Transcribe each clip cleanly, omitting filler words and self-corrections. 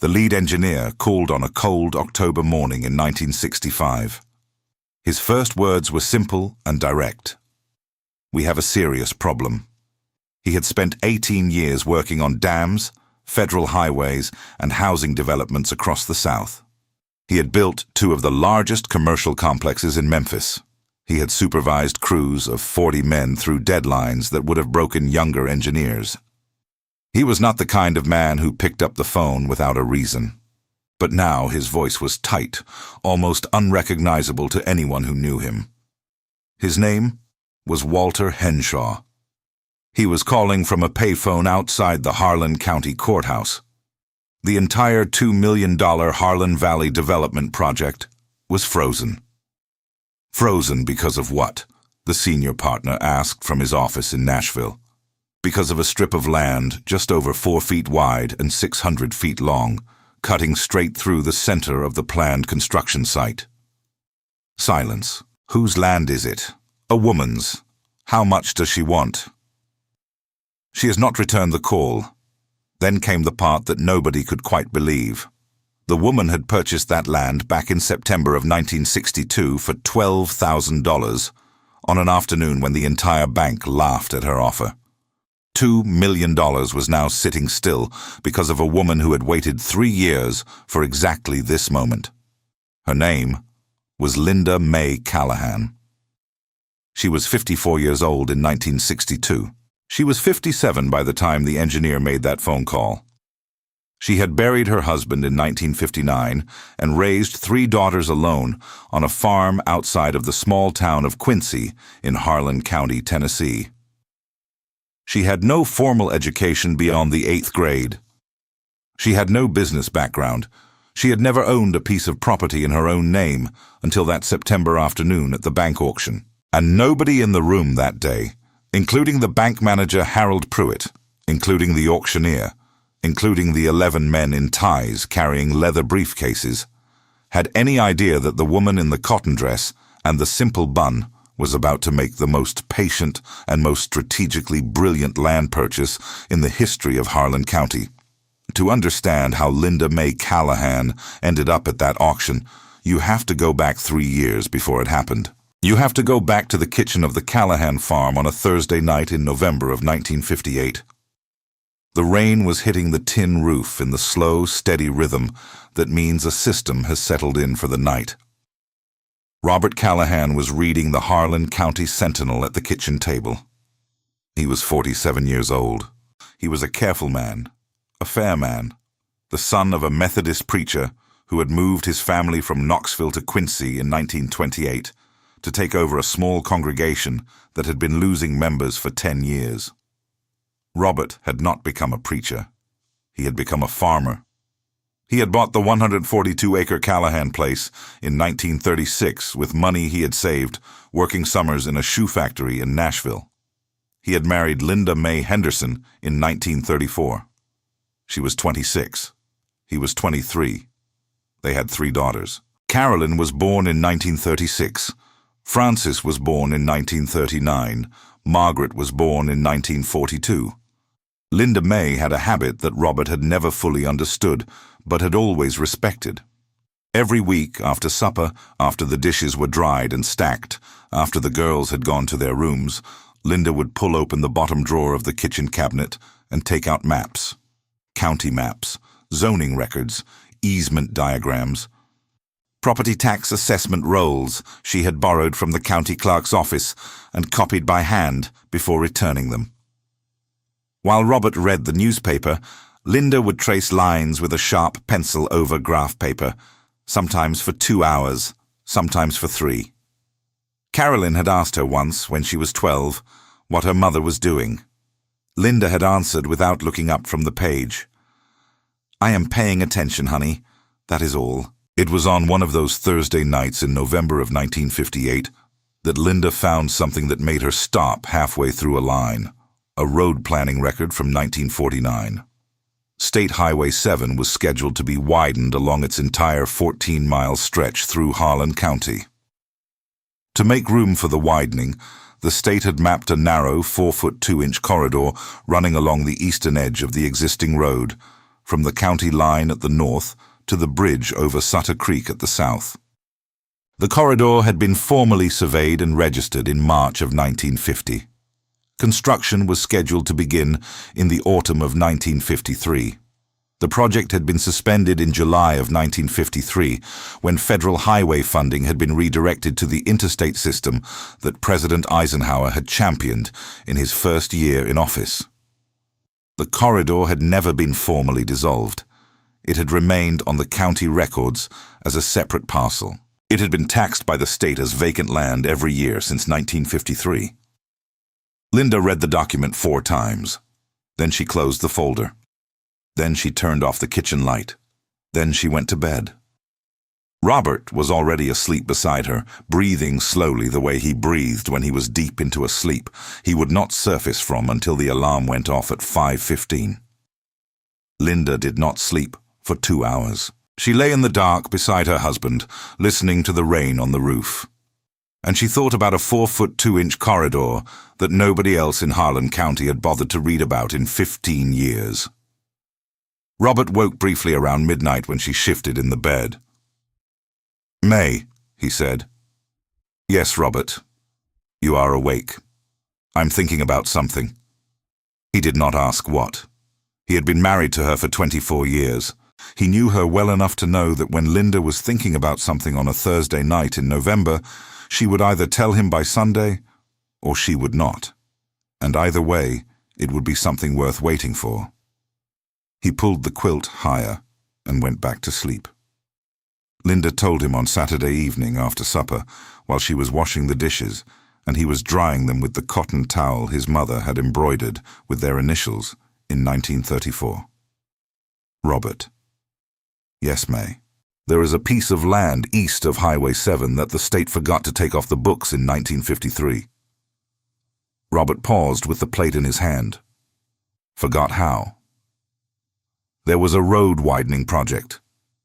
The lead engineer called on a cold October morning in 1965. His first words were simple and direct. "We have a serious problem." He had spent 18 years working on dams, federal highways, and housing developments across the South. He had built two of the largest commercial complexes in Memphis. He had supervised crews of 40 men through deadlines that would have broken younger engineers. He was not the kind of man who picked up the phone without a reason. But now his voice was tight, almost unrecognizable to anyone who knew him. His name was Walter Henshaw. He was calling from a payphone outside the Harlan County Courthouse. The entire $2 million Harlan Valley development project was frozen. Frozen because of what? The senior partner asked from his office in Nashville. Because of a strip of land just over 4 feet wide and 600 feet long, cutting straight through the center of the planned construction site. Silence. Whose land is it? A woman's. How much does she want? She has not returned the call. Then came the part that nobody could quite believe. The woman had purchased that land back in September of 1962 for $12,000 on an afternoon when the entire bank laughed at her offer. $2 million was now sitting still because of a woman who had waited 3 years for exactly this moment. Her name was Linda May Callahan. She was 54 years old in 1962. She was 57 by the time the engineer made that phone call. She had buried her husband in 1959 and raised 3 daughters alone on a farm outside of the small town of Quincy in Harlan County, Tennessee. She had no formal education beyond the 8th grade. She had no business background. She had never owned a piece of property in her own name until that September afternoon at the bank auction. And nobody in the room that day, including the bank manager Harold Pruitt, including the auctioneer, including the 11 men in ties carrying leather briefcases, had any idea that the woman in the cotton dress and the simple bun was about to make the most patient and most strategically brilliant land purchase in the history of Harlan County. To understand how Linda May Callahan ended up at that auction, you have to go back 3 years before it happened. You have to go back to the kitchen of the Callahan farm on a Thursday night in November of 1958. The rain was hitting the tin roof in the slow, steady rhythm that means a system has settled in for the night. Robert Callahan was reading the Harlan County Sentinel at the kitchen table. He was 47 years old. He was a careful man, a fair man, the son of a Methodist preacher who had moved his family from Knoxville to Quincy in 1928 to take over a small congregation that had been losing members for 10 years. Robert had not become a preacher. He had become a farmer. He had bought the 142-acre Callahan place in 1936 with money he had saved working summers in a shoe factory in Nashville. He had married Linda May Henderson in 1934. She was 26. He was 23. They had 3 daughters. Carolyn was born in 1936. Frances was born in 1939. Margaret was born in 1942. Linda May had a habit that Robert had never fully understood, but had always respected. Every week after supper, after the dishes were dried and stacked, after the girls had gone to their rooms, Linda would pull open the bottom drawer of the kitchen cabinet and take out maps. County maps, zoning records, easement diagrams, property tax assessment rolls she had borrowed from the county clerk's office and copied by hand before returning them. While Robert read the newspaper, Linda would trace lines with a sharp pencil over graph paper, sometimes for 2 hours, sometimes for 3. Carolyn had asked her once, when she was 12, what her mother was doing. Linda had answered without looking up from the page. "I am paying attention, honey. That is all." It was on one of those Thursday nights in November of 1958 that Linda found something that made her stop halfway through a line, a road planning record from 1949. State Highway 7 was scheduled to be widened along its entire 14-mile stretch through Harlan County. To make room for the widening, the state had mapped a narrow 4-foot 2-inch corridor running along the eastern edge of the existing road, from the county line at the north to the bridge over Sutter Creek at the south. The corridor had been formally surveyed and registered in March of 1950. Construction was scheduled to begin in the autumn of 1953. The project had been suspended in July of 1953 when federal highway funding had been redirected to the interstate system that President Eisenhower had championed in his first year in office. The corridor had never been formally dissolved. It had remained on the county records as a separate parcel. It had been taxed by the state as vacant land every year since 1953. Linda read the document 4 times. Then she closed the folder. Then she turned off the kitchen light. Then she went to bed. Robert was already asleep beside her, breathing slowly the way he breathed when he was deep into a sleep he would not surface from until the alarm went off at 5:15. Linda did not sleep for 2 hours. She lay in the dark beside her husband, listening to the rain on the roof. And she thought about a 4'2" corridor that nobody else in Harlan County had bothered to read about in 15 years. Robert woke briefly around midnight when she shifted in the bed. "May," he said. "Yes, Robert. You are awake. I'm thinking about something." He did not ask what. He had been married to her for 24 years. He knew her well enough to know that when Linda was thinking about something on a Thursday night in November, she would either tell him by Sunday or she would not. And either way, it would be something worth waiting for. He pulled the quilt higher and went back to sleep. Linda told him on Saturday evening after supper, while she was washing the dishes, and he was drying them with the cotton towel his mother had embroidered with their initials in 1934. Robert. "Yes, May. There is a piece of land east of Highway 7 that the state forgot to take off the books in 1953. Robert paused with the plate in his hand. Forgot how? There was a road widening project.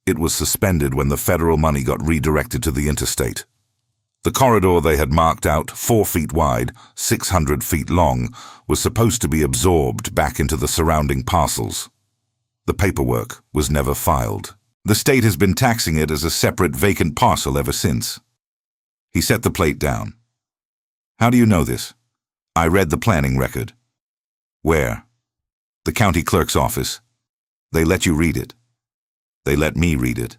It was suspended when the federal money got redirected to the interstate. The corridor they had marked out, 4 feet wide, 600 feet long, was supposed to be absorbed back into the surrounding parcels. The paperwork was never filed. The state has been taxing it as a separate vacant parcel ever since. He set the plate down. "How do you know this?" "I read the planning record." "Where?" "The county clerk's office." "They let you read it." "They let me read it."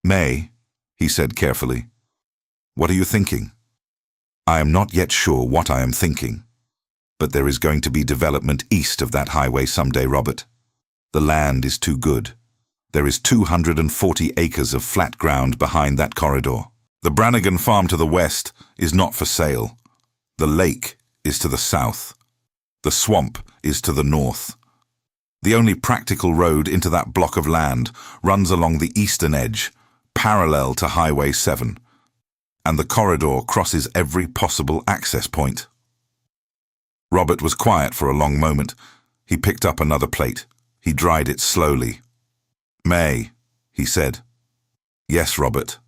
"May," he said carefully, "what are you thinking?" "I am not yet sure what I am thinking. But there is going to be development east of that highway someday, Robert. The land is too good. There is 240 acres of flat ground behind that corridor. The Brannigan farm to the west is not for sale. The lake is to the south. The swamp is to the north. The only practical road into that block of land runs along the eastern edge, parallel to Highway 7, and the corridor crosses every possible access point." Robert was quiet for a long moment. He picked up another plate. He dried it slowly. "May," he said. "Yes, Robert.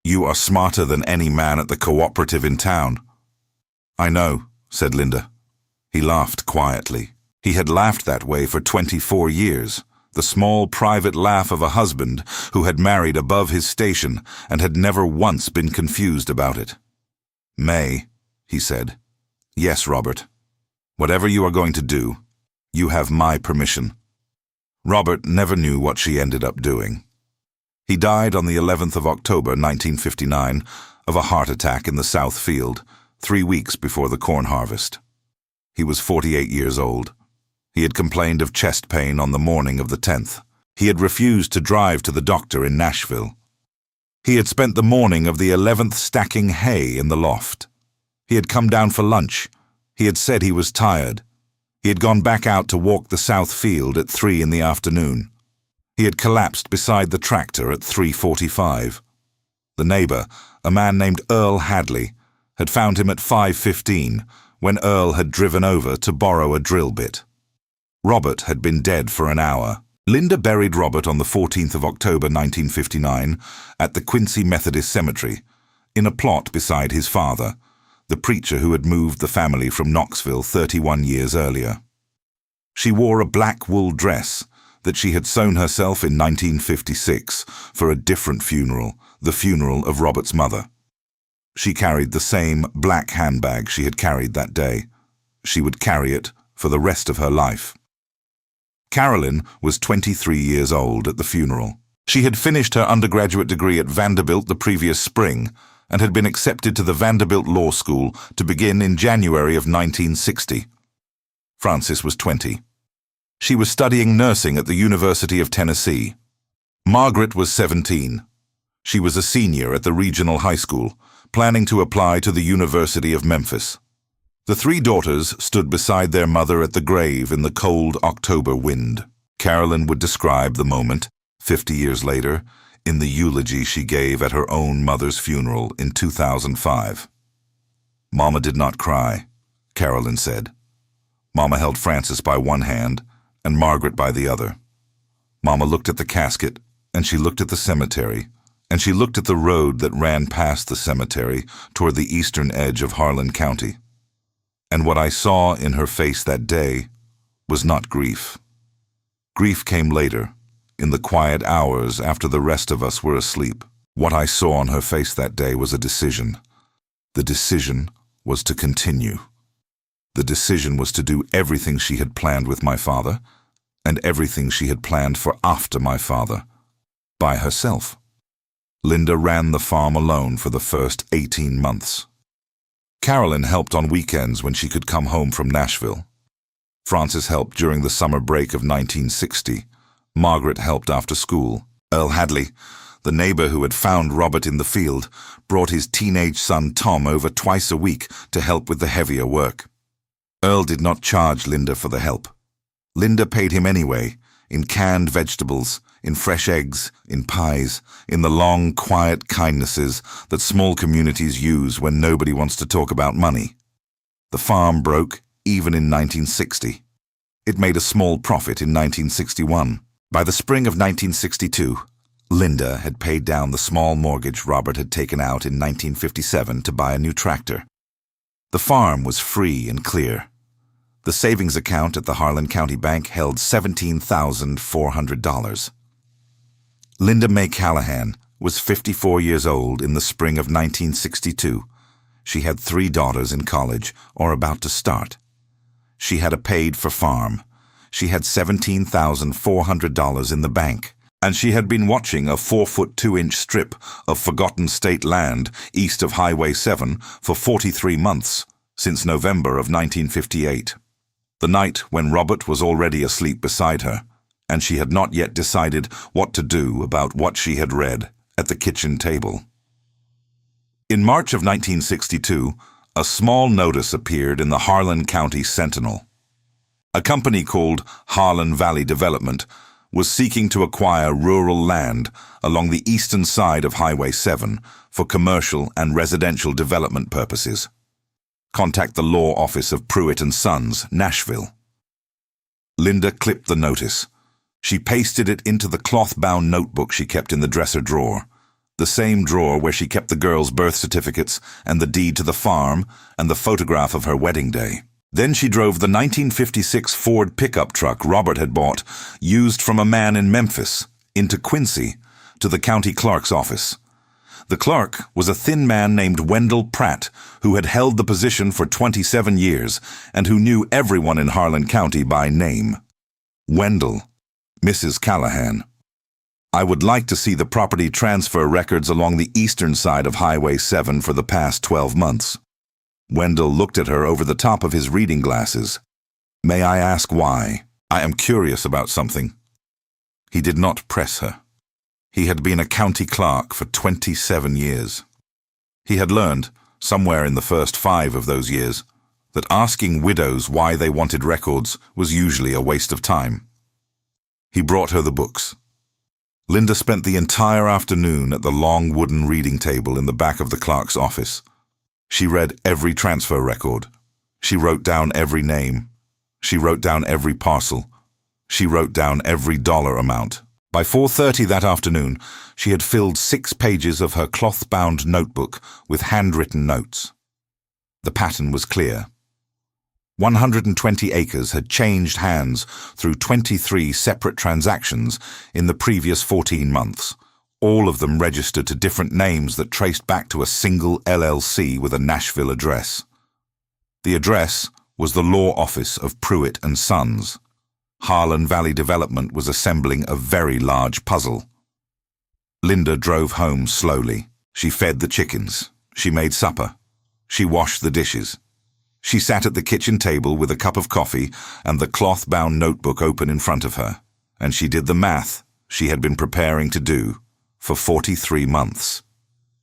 You are smarter than any man at the cooperative in town." "I know," said Linda. He laughed quietly. He had laughed that way for 24 years, the small private laugh of a husband who had married above his station and had never once been confused about it. "May," he said. "Yes, Robert. Whatever you are going to do, you have my permission." Robert never knew what she ended up doing. He died on the 11th of October, 1959, of a heart attack in the South Field, 3 weeks before the corn harvest. He was 48 years old. He had complained of chest pain on the morning of the 10th. He had refused to drive to the doctor in Nashville. He had spent the morning of the 11th stacking hay in the loft. He had come down for lunch. He had said he was tired. He had gone back out to walk the South Field at 3 in the afternoon. He had collapsed beside the tractor at 3:45. The neighbor, a man named Earl Hadley, had found him at 5:15 when Earl had driven over to borrow a drill bit. Robert had been dead for an hour. Linda buried Robert on the 14th of October 1959 at the Quincy Methodist Cemetery, in a plot beside his father, the preacher who had moved the family from Knoxville 31 years earlier. She wore a black wool dress that she had sewn herself in 1956 for a different funeral, the funeral of Robert's mother. She carried the same black handbag she had carried that day. She would carry it for the rest of her life. Carolyn was 23 years old at the funeral. She had finished her undergraduate degree at Vanderbilt the previous spring and had been accepted to the Vanderbilt Law School to begin in January of 1960. Frances was 20. She was studying nursing at the University of Tennessee. Margaret was 17. She was a senior at the regional high school, planning to apply to the University of Memphis. The three daughters stood beside their mother at the grave in the cold October wind. Carolyn would describe the moment, 50 years later, in the eulogy she gave at her own mother's funeral in 2005. "Mama did not cry," Carolyn said. Mama held Frances by one hand and Margaret by the other. Mama looked at the casket, and she looked at the cemetery, and she looked at the road that ran past the cemetery toward the eastern edge of Harlan County. And what I saw in her face that day was not grief. Grief came later, in the quiet hours after the rest of us were asleep. What I saw on her face that day was a decision. The decision was to continue. The decision was to do everything she had planned with my father, and everything she had planned for after my father, by herself. Linda ran the farm alone for the first 18 months. Carolyn helped on weekends when she could come home from Nashville. Frances helped during the summer break of 1960. Margaret helped after school. Earl Hadley, the neighbor who had found Robert in the field, brought his teenage son Tom over twice a week to help with the heavier work. Earl did not charge Linda for the help. Linda paid him anyway, in canned vegetables, in fresh eggs, in pies, in the long, quiet kindnesses that small communities use when nobody wants to talk about money. The farm broke even in 1960. It made a small profit in 1961. By the spring of 1962, Linda had paid down the small mortgage Robert had taken out in 1957 to buy a new tractor. The farm was free and clear. The savings account at the Harlan County Bank held $17,400. Linda Mae Callahan was 54 years old in the spring of 1962. She had 3 daughters in college or about to start. She had a paid-for farm. She had $17,400 in the bank, and she had been watching a 4-foot 2-inch strip of forgotten state land east of Highway 7 for 43 months, since November of 1958. The night when Robert was already asleep beside her, and she had not yet decided what to do about what she had read at the kitchen table. In March of 1962, a small notice appeared in the Harlan County Sentinel. A company called Harlan Valley Development was seeking to acquire rural land along the eastern side of Highway 7 for commercial and residential development purposes. Contact the law office of Pruitt & Sons, Nashville. Linda clipped the notice. She pasted it into the cloth-bound notebook she kept in the dresser drawer, the same drawer where she kept the girls' birth certificates and the deed to the farm and the photograph of her wedding day. Then she drove the 1956 Ford pickup truck Robert had bought, used from a man in Memphis, into Quincy, to the county clerk's office. The clerk was a thin man named Wendell Pratt, who had held the position for 27 years and who knew everyone in Harlan County by name. Wendell, Mrs. Callahan. "I would like to see the property transfer records along the eastern side of Highway 7 for the past 12 months. Wendell looked at her over the top of his reading glasses. "May I ask why? I am curious about something." He did not press her. He had been a county clerk for 27 years. He had learned, somewhere in the first 5 of those years, that asking widows why they wanted records was usually a waste of time. He brought her the books. Linda spent the entire afternoon at the long wooden reading table in the back of the clerk's office. She read every transfer record. She wrote down every name. She wrote down every parcel. She wrote down every dollar amount. By 4:30 that afternoon, she had filled 6 pages of her cloth-bound notebook with handwritten notes. The pattern was clear. 120 acres had changed hands through 23 separate transactions in the previous 14 months, all of them registered to different names that traced back to a single LLC with a Nashville address. The address was the law office of Pruitt and Sons. Harlan Valley Development was assembling a very large puzzle. Linda drove home slowly. She fed the chickens. She made supper. She washed the dishes. She sat at the kitchen table with a cup of coffee and the cloth-bound notebook open in front of her, and she did the math she had been preparing to do for 43 months.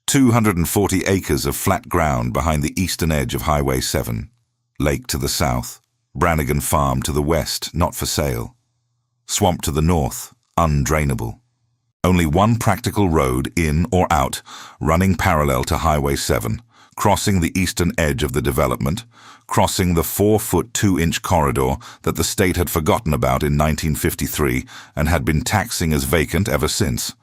240 acres of flat ground behind the eastern edge of Highway 7. Lake to the south. Brannigan Farm to the west, not for sale. Swamp to the north, undrainable. Only one practical road in or out, running parallel to Highway 7, crossing the eastern edge of the development, crossing the 4-foot 2-inch corridor that the state had forgotten about in 1953 and had been taxing as vacant ever since.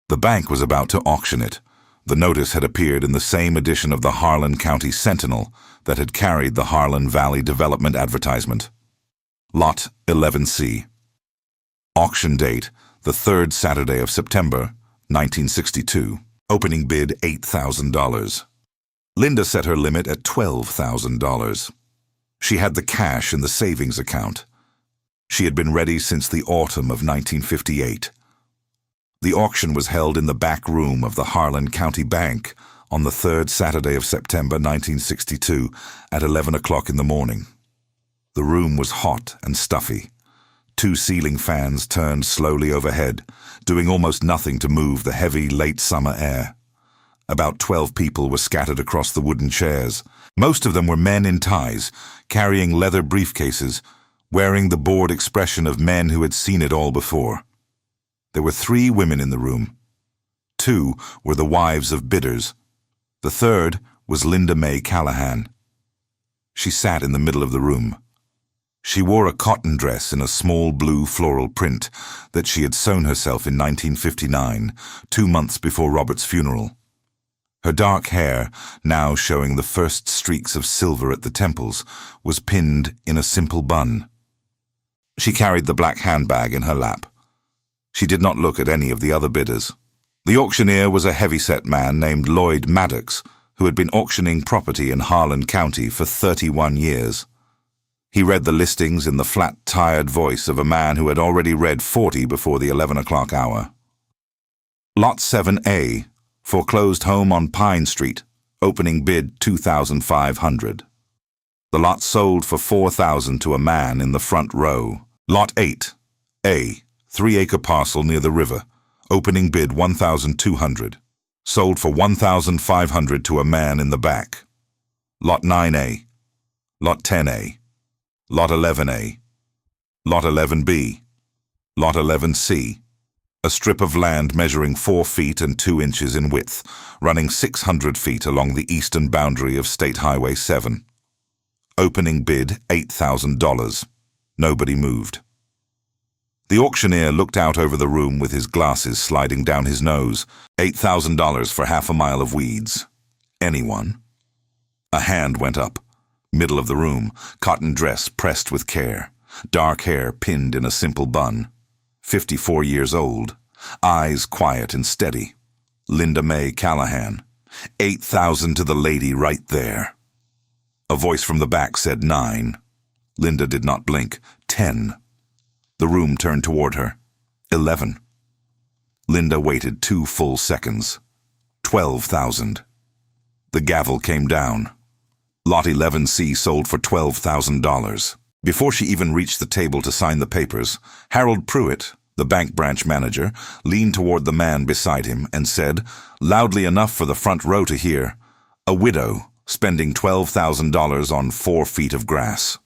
The bank was about to auction it. The notice had appeared in the same edition of the Harlan County Sentinel that had carried the Harlan Valley Development advertisement. Lot 11C. Auction date, the 3rd Saturday of September, 1962. Opening bid $8,000. Linda set her limit at $12,000. She had the cash in the savings account. She had been ready since the autumn of 1958. The auction was held in the back room of the Harlan County Bank on the 3rd Saturday of September 1962 at 11 o'clock in the morning. The room was hot and stuffy. 2 ceiling fans turned slowly overhead, doing almost nothing to move the heavy late summer air. About 12 people were scattered across the wooden chairs. Most of them were men in ties, carrying leather briefcases, wearing the bored expression of men who had seen it all before. There were 3 women in the room. 2 were the wives of bidders. The 3rd was Linda May Callahan. She sat in the middle of the room. She wore a cotton dress in a small blue floral print that she had sewn herself in 1959, 2 months before Robert's funeral. Her dark hair, now showing the first streaks of silver at the temples, was pinned in a simple bun. She carried the black handbag in her lap. She did not look at any of the other bidders. The auctioneer was a heavy-set man named Lloyd Maddox, who had been auctioning property in Harlan County for 31 years. He read the listings in the flat, tired voice of a man who had already read 40 before the 11 o'clock hour. Lot 7A, foreclosed home on Pine Street, opening bid $2,500. The lot sold for $4,000 to a man in the front row. Lot 8A, 3-acre parcel near the river, opening bid $1,200. Sold for $1,500 to a man in the back. Lot 9A, Lot 10A, Lot 11A, Lot 11B, Lot 11C. A strip of land measuring 4 feet and 2 inches in width, running 600 feet along the eastern boundary of State Highway 7. Opening bid $8,000. Nobody moved. The auctioneer looked out over the room with his glasses sliding down his nose. $8,000 for half a mile of weeds. Anyone? A hand went up. Middle of the room, cotton dress pressed with care. Dark hair pinned in a simple bun. 54 years old, eyes quiet and steady. Linda May Callahan. $8,000 to the lady right there. A voice from the back said 9. Linda did not blink. 10. The room turned toward her. 11. Linda waited 2 full seconds. 12,000. The gavel came down. Lot 11C sold for $12,000. Before she even reached the table to sign the papers, Harold Pruitt, the bank branch manager, leaned toward the man beside him and said, loudly enough for the front row to hear, "A widow spending $12,000 on 4 feet of grass."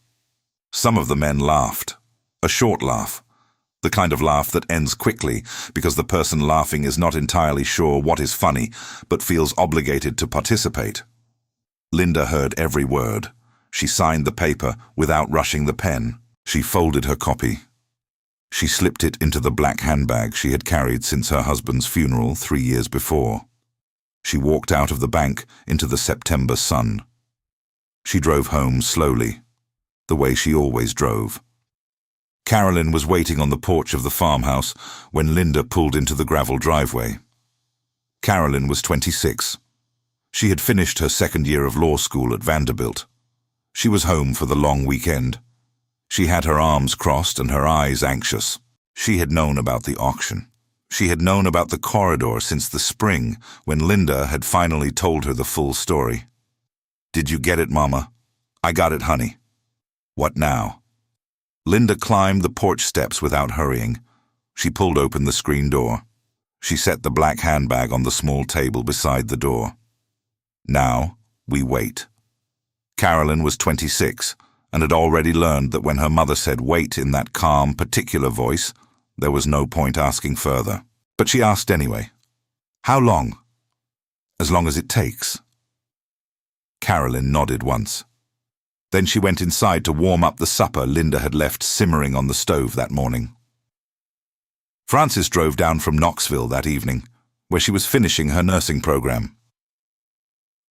Some of the men laughed. A short laugh. The kind of laugh that ends quickly because the person laughing is not entirely sure what is funny, but feels obligated to participate. Linda heard every word. She signed the paper without rushing the pen. She folded her copy. She slipped it into the black handbag she had carried since her husband's funeral 3 years before. She walked out of the bank into the September sun. She drove home slowly. the way she always drove. Carolyn was waiting on the porch of the farmhouse when Linda pulled into the gravel driveway. Carolyn was 26. She had finished her second year of law school at Vanderbilt. She was home for the long weekend. She had her arms crossed and her eyes anxious. She had known about the auction. She had known about the corridor since the spring when Linda had finally told her the full story. "Did you get it, Mama?" "I got it, honey." "What now?" Linda climbed the porch steps without hurrying. She pulled open the screen door. She set the black handbag on the small table beside the door. Now, we wait. Carolyn was 26 and had already learned that when her mother said wait in that calm, particular voice, there was no point asking further. But she asked anyway. "How long?" "As long as it takes." Carolyn nodded once. Then she went inside to warm up the supper Linda had left simmering on the stove that morning. Frances drove down from Knoxville that evening, where she was finishing her nursing program.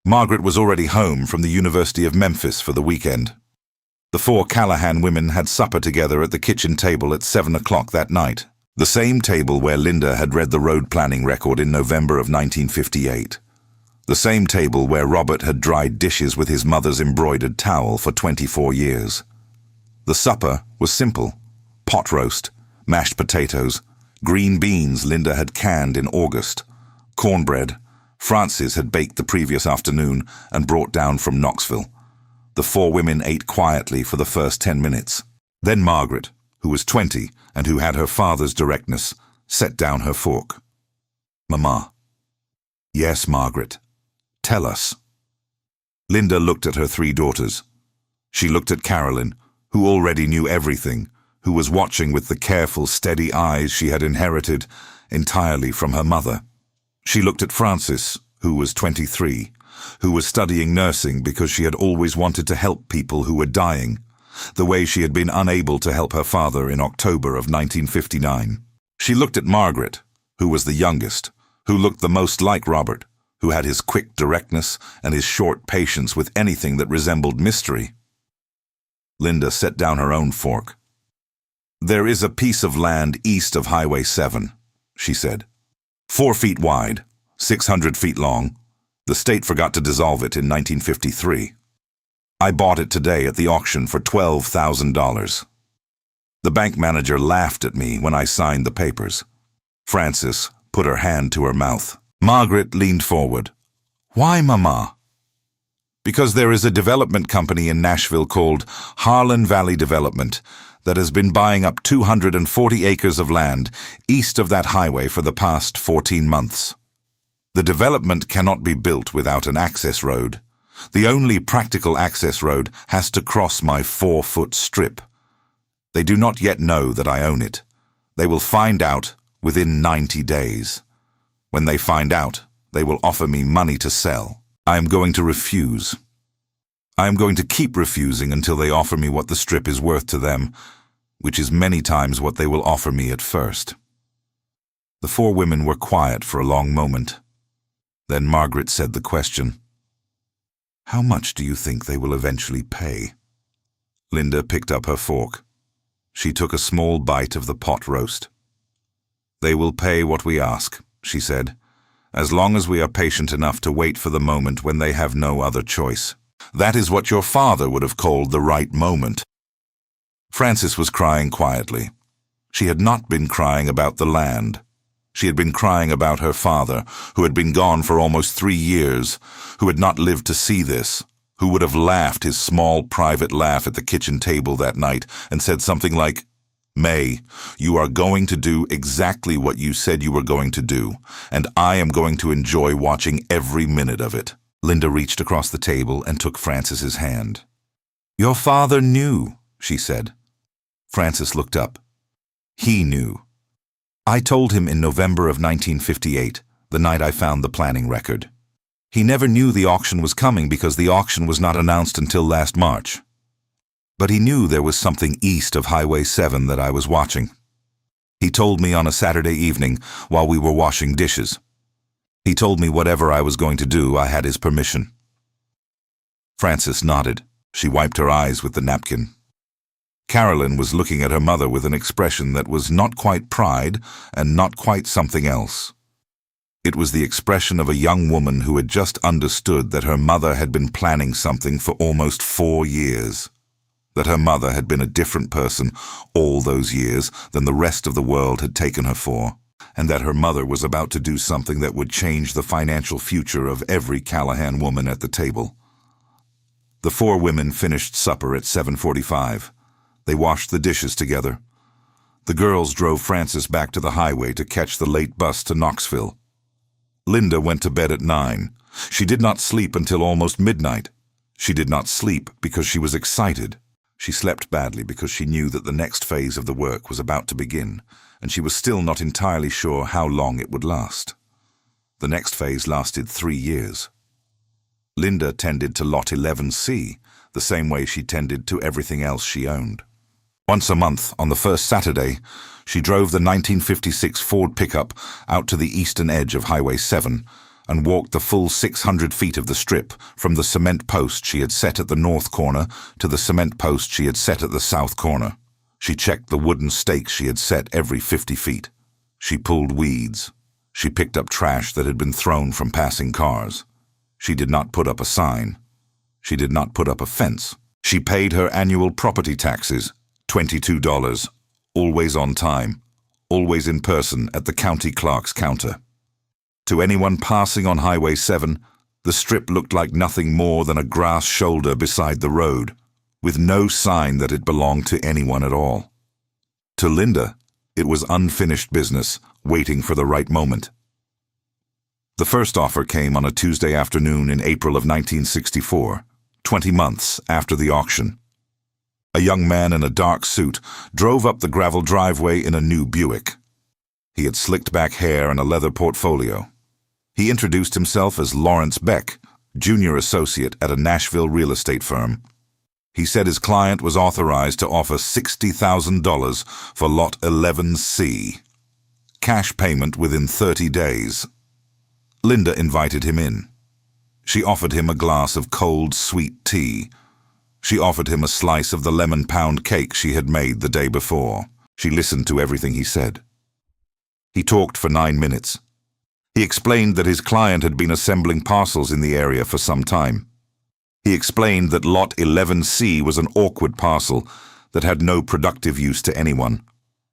Margaret was already home from the University of Memphis for the weekend. The 4 Callahan women had supper together at the kitchen table at 7 o'clock that night, the same table where Linda had read the road planning record in November of 1958. The same table where Robert had dried dishes with his mother's embroidered towel for 24 years. The supper was simple: pot roast, mashed potatoes, green beans Linda had canned in August, cornbread Frances had baked the previous afternoon and brought down from Knoxville. The 4 women ate quietly for the first 10 minutes. Then Margaret, who was 20 and who had her father's directness, set down her fork. "Mama." "Yes, Margaret. Tell us." Linda looked at her 3 daughters. She looked at Carolyn, who already knew everything, who was watching with the careful, steady eyes she had inherited entirely from her mother. She looked at Frances, who was 23, who was studying nursing because she had always wanted to help people who were dying, the way she had been unable to help her father in October of 1959. She looked at Margaret, who was the youngest, who looked the most like Robert, who had his quick directness and his short patience with anything that resembled mystery. Linda set down her own fork. "There is a piece of land east of Highway 7, she said. 4 feet wide, 600 feet long. The state forgot to dissolve it in 1953. I bought it today at the auction for $12,000. The bank manager laughed at me when I signed the papers." Frances put her hand to her mouth. Margaret leaned forward. "Why, Mama?" "Because there is a development company in Nashville called Harlan Valley Development that has been buying up 240 acres of land east of that highway for the past 14 months. The development cannot be built without an access road. The only practical access road has to cross my 4-foot strip. They do not yet know that I own it. They will find out within 90 days. When they find out, they will offer me money to sell. I am going to refuse. I am going to keep refusing until they offer me what the strip is worth to them, which is many times what they will offer me at first." The 4 women were quiet for a long moment. Then Margaret said the question, "How much do you think they will eventually pay?" Linda picked up her fork. She took a small bite of the pot roast. "They will pay what we ask," she said, "as long as we are patient enough to wait for the moment when they have no other choice. That is what your father would have called the right moment." Frances was crying quietly. She had not been crying about the land. She had been crying about her father, who had been gone for almost 3 years, who had not lived to see this, who would have laughed his small private laugh at the kitchen table that night and said something like, "May, you are going to do exactly what you said you were going to do, and I am going to enjoy watching every minute of it." Linda reached across the table and took Frances's hand. "Your father knew," she said. Frances looked up. "He knew. I told him in November of 1958, the night I found the planning record. He never knew the auction was coming because the auction was not announced until last March. But he knew there was something east of Highway 7 that I was watching. He told me on a Saturday evening while we were washing dishes. He told me whatever I was going to do, I had his permission." Frances nodded. She wiped her eyes with the napkin. Carolyn was looking at her mother with an expression that was not quite pride and not quite something else. It was the expression of a young woman who had just understood that her mother had been planning something for almost 4 years, that her mother had been a different person all those years than the rest of the world had taken her for, and that her mother was about to do something that would change the financial future of every Callahan woman at the table. The 4 women finished supper at 7:45. They washed the dishes together. The girls drove Frances back to the highway to catch the late bus to Knoxville. Linda went to bed at 9. She did not sleep until almost midnight. She did not sleep because she was excited. She slept badly because she knew that the next phase of the work was about to begin, and she was still not entirely sure how long it would last. The next phase lasted 3 years. Linda tended to Lot 11C, the same way she tended to everything else she owned. Once a month, on the first Saturday, she drove the 1956 Ford pickup out to the eastern edge of Highway 7 and walked the full 600 feet of the strip from the cement post she had set at the north corner to the cement post she had set at the south corner. She checked the wooden stakes she had set every 50 feet. She pulled weeds. She picked up trash that had been thrown from passing cars. She did not put up a sign. She did not put up a fence. She paid her annual property taxes, $22, always on time, always in person at the county clerk's counter. To anyone passing on Highway 7, the strip looked like nothing more than a grass shoulder beside the road, with no sign that it belonged to anyone at all. To Linda, it was unfinished business, waiting for the right moment. The first offer came on a Tuesday afternoon in April of 1964, 20 months after the auction. A young man in a dark suit drove up the gravel driveway in a new Buick. He had slicked back hair and a leather portfolio. He introduced himself as Lawrence Beck, junior associate at a Nashville real estate firm. He said his client was authorized to offer $60,000 for Lot 11C. Cash payment within 30 days. Linda invited him in. She offered him a glass of cold, sweet tea. She offered him a slice of the lemon pound cake she had made the day before. She listened to everything he said. He talked for 9 minutes. He explained that his client had been assembling parcels in the area for some time. He explained that Lot 11C was an awkward parcel that had no productive use to anyone,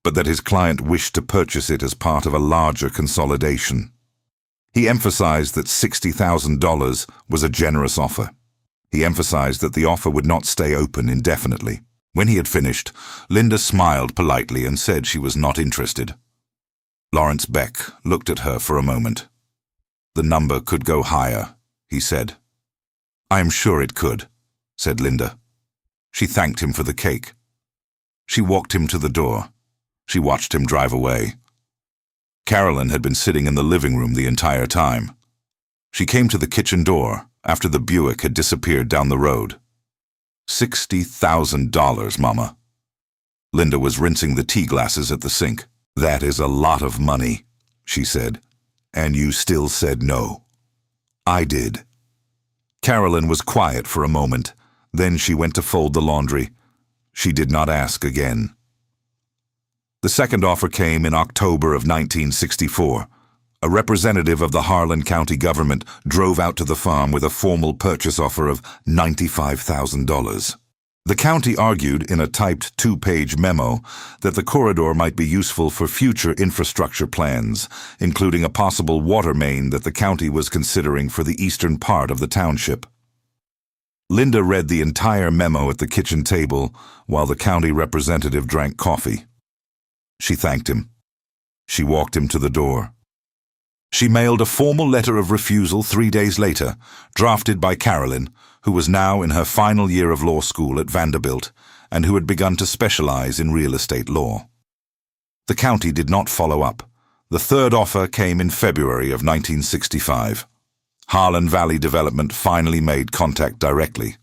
but that his client wished to purchase it as part of a larger consolidation. He emphasized that $60,000 was a generous offer. He emphasized that the offer would not stay open indefinitely. When he had finished, Linda smiled politely and said she was not interested. Lawrence Beck looked at her for a moment. "The number could go higher," he said. "I am sure it could," said Linda. She thanked him for the cake. She walked him to the door. She watched him drive away. Carolyn had been sitting in the living room the entire time. She came to the kitchen door after the Buick had disappeared down the road. $60,000, Mama. Linda was rinsing the tea glasses at the sink. "That is a lot of money," she said. "And you still said no." "I did." Carolyn was quiet for a moment. Then she went to fold the laundry. She did not ask again. The second offer came in October of 1964. A representative of the Harlan County government drove out to the farm with a formal purchase offer of $95,000. The county argued in a typed 2-page memo that the corridor might be useful for future infrastructure plans, including a possible water main that the county was considering for the eastern part of the township. Linda read the entire memo at the kitchen table while the county representative drank coffee. She thanked him. She walked him to the door. She mailed a formal letter of refusal 3 days later, drafted by Carolyn, who was now in her final year of law school at Vanderbilt and who had begun to specialize in real estate law. The county did not follow up. The third offer came in February of 1965. Harlan Valley Development finally made contact directly.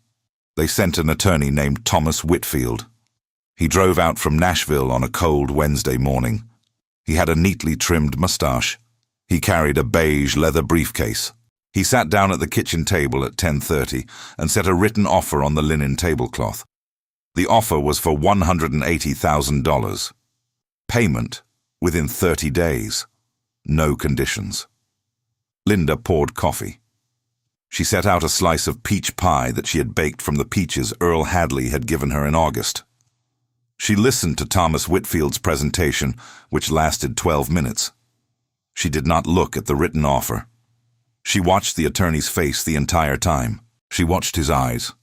They sent an attorney named Thomas Whitfield. He drove out from Nashville on a cold Wednesday morning. He had a neatly trimmed mustache. He carried a beige leather briefcase. He sat down at the kitchen table at 10:30 and set a written offer on the linen tablecloth. The offer was for $180,000. Payment within 30 days. No conditions. Linda poured coffee. She set out a slice of peach pie that she had baked from the peaches Earl Hadley had given her in August. She listened to Thomas Whitfield's presentation, which lasted 12 minutes. She did not look at the written offer. She watched the attorney's face the entire time. She watched his eyes.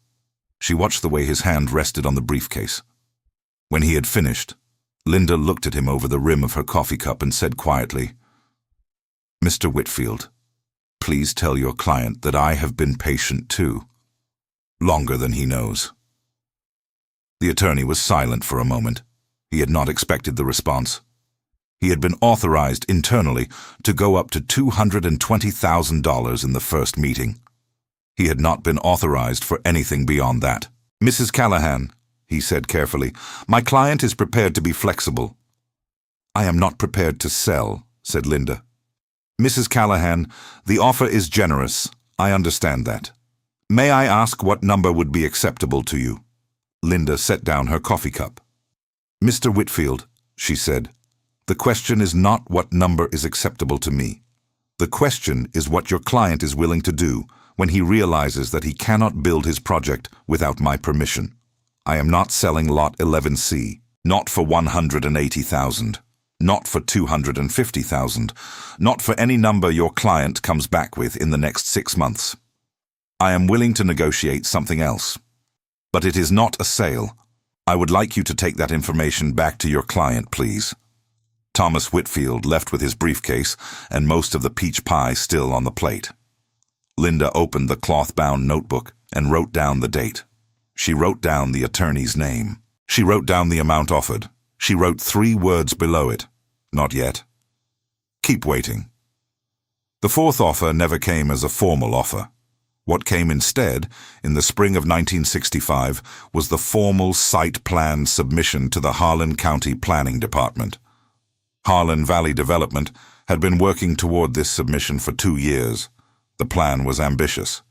She watched the way his hand rested on the briefcase. When he had finished, Linda looked at him over the rim of her coffee cup and said quietly, "Mr. Whitfield, please tell your client that I have been patient too. Longer than he knows." The attorney was silent for a moment. He had not expected the response. He had been authorized internally to go up to $220,000 in the first meeting. He had not been authorized for anything beyond that. "Mrs. Callahan," he said carefully, "my client is prepared to be flexible." "I am not prepared to sell," said Linda. "Mrs. Callahan, the offer is generous. I understand that. May I ask what number would be acceptable to you?" Linda set down her coffee cup. "Mr. Whitfield," she said, "the question is not what number is acceptable to me. The question is what your client is willing to do when he realizes that he cannot build his project without my permission. I am not selling Lot 11C, not for $180,000, not for $250,000, not for any number your client comes back with in the next 6 months. I am willing to negotiate something else. But it is not a sale. I would like you to take that information back to your client, please." Thomas Whitfield left with his briefcase and most of the peach pie still on the plate. Linda opened the cloth-bound notebook and wrote down the date. She wrote down the attorney's name. She wrote down the amount offered. She wrote 3 words below it. "Not yet. Keep waiting." The fourth offer never came as a formal offer. What came instead, in the spring of 1965, was the formal site plan submission to the Harlan County Planning Department. Harlan Valley Development had been working toward this submission for 2 years. The plan was ambitious.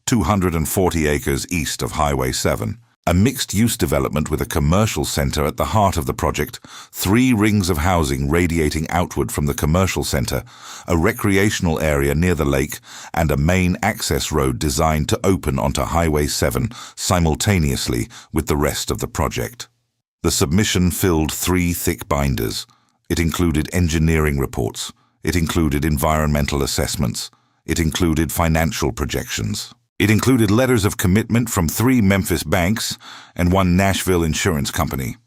240 acres east of Highway 7. A mixed-use development with a commercial center at the heart of the project, 3 rings of housing radiating outward from the commercial center, a recreational area near the lake, and a main access road designed to open onto Highway 7 simultaneously with the rest of the project. The submission filled 3 thick binders. It included engineering reports. It included environmental assessments. It included financial projections. It included letters of commitment from 3 Memphis banks and 1 Nashville insurance company.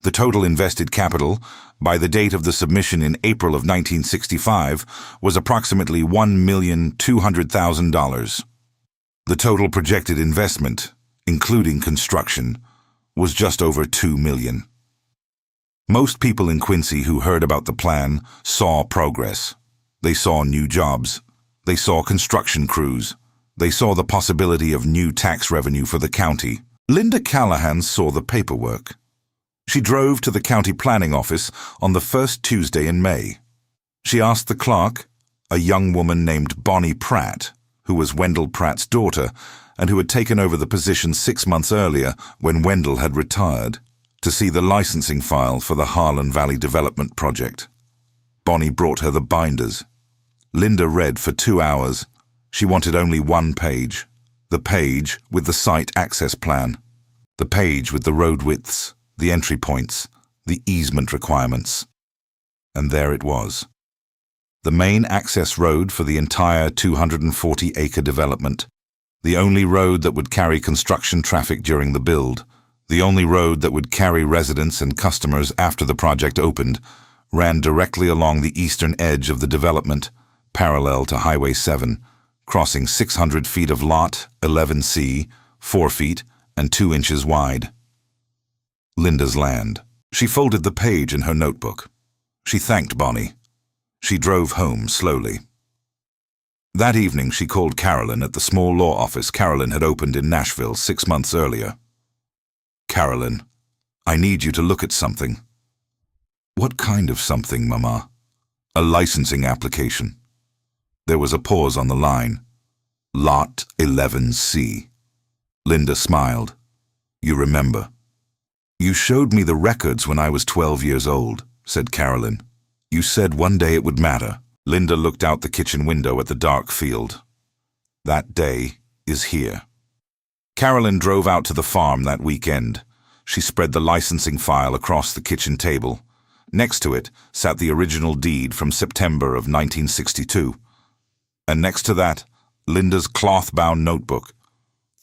The total invested capital, by the date of the submission in April of 1965, was approximately $1,200,000. The total projected investment, including construction, was just over $2 million. Most people in Quincy who heard about the plan saw progress. They saw new jobs. They saw construction crews. They saw the possibility of new tax revenue for the county. Linda Callahan saw the paperwork. She drove to the county planning office on the first Tuesday in May. She asked the clerk, a young woman named Bonnie Pratt, who was Wendell Pratt's daughter and who had taken over the position 6 months earlier when Wendell had retired, to see the licensing file for the Harlan Valley Development Project. Bonnie brought her the binders. Linda read for 2 hours. She wanted only 1 page, the page with the site access plan, the page with the road widths, the entry points, the easement requirements. And there it was. The main access road for the entire 240-acre development, the only road that would carry construction traffic during the build, the only road that would carry residents and customers after the project opened, ran directly along the eastern edge of the development, parallel to Highway 7, crossing 600 feet of Lot 11C, 4 feet and 2 inches wide. Linda's land. She folded the page in her notebook. She thanked Bonnie. She drove home slowly. That evening she called Carolyn at the small law office Carolyn had opened in Nashville 6 months earlier. "Carolyn, I need you to look at something." "What kind of something, Mama?" "A licensing application." There was a pause on the line. "Lot 11C. Linda smiled. "You remember. "You showed me the records when I was 12 years old," said Carolyn. "You said one day it would matter." Linda looked out the kitchen window at the dark field. That day is here. Carolyn drove out to the farm that weekend. She spread the licensing file across the kitchen table. Next to it sat the original deed from September of 1962. And next to that, Linda's cloth-bound notebook.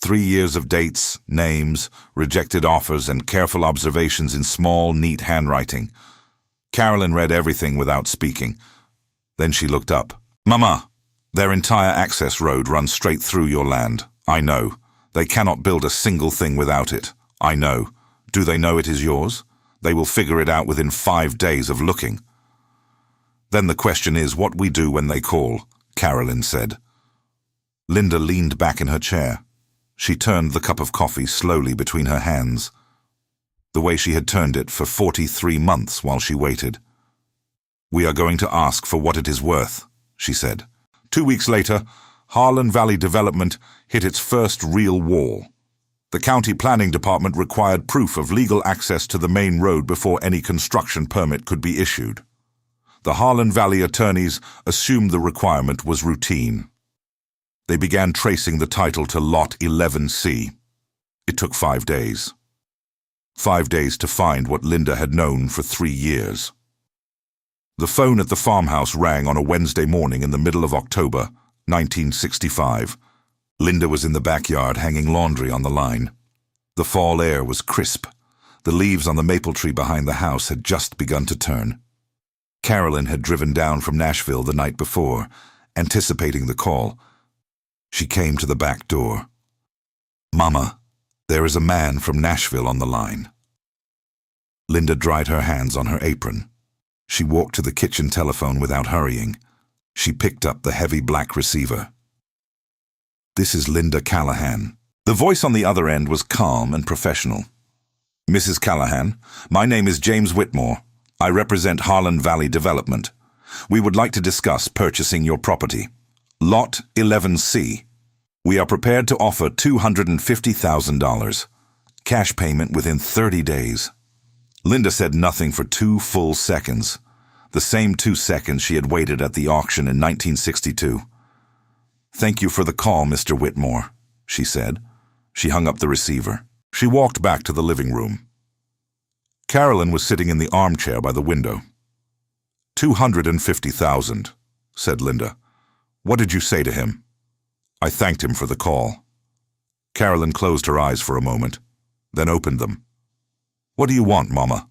3 years of dates, names, rejected offers, and careful observations in small, neat handwriting. Carolyn read everything without speaking. Then she looked up. "Mama, their entire access road runs straight through your land. I know. They cannot build a single thing without it. I know. Do they know it is yours? They will figure it out within 5 days of looking." "Then the question is what we do when they call," Carolyn said. Linda leaned back in her chair. She turned the cup of coffee slowly between her hands, the way she had turned it for 43 months while she waited. "We are going to ask for what it is worth," she said. 2 weeks later, Harlan Valley Development hit its first real wall. The county planning department required proof of legal access to the main road before any construction permit could be issued. The Harlan Valley attorneys assumed the requirement was routine. They began tracing the title to Lot 11C. It took 5 days. 5 days to find what Linda had known for 3 years. The phone at the farmhouse rang on a Wednesday morning in the middle of October, 1965. Linda was in the backyard hanging laundry on the line. The fall air was crisp. The leaves on the maple tree behind the house had just begun to turn. Carolyn had driven down from Nashville the night before, anticipating the call. She came to the back door. "Mama, there is a man from Nashville on the line." Linda dried her hands on her apron. She walked to the kitchen telephone without hurrying. She picked up the heavy black receiver. "This is Linda Callahan." The voice on the other end was calm and professional. "Mrs. Callahan, my name is James Whitmore. I represent Harlan Valley Development. We would like to discuss purchasing your property. Lot 11C. We are prepared to offer $250,000. Cash payment within 30 days. Linda said nothing for 2 full seconds. The same 2 seconds she had waited at the auction in 1962. "Thank you for the call, Mr. Whitmore," she said. She hung up the receiver. She walked back to the living room. Carolyn was sitting in the armchair by the window. $250,000, said Linda. "What did you say to him?" "I thanked him for the call." Carolyn closed her eyes for a moment, then opened them. "What do you want, Mama?"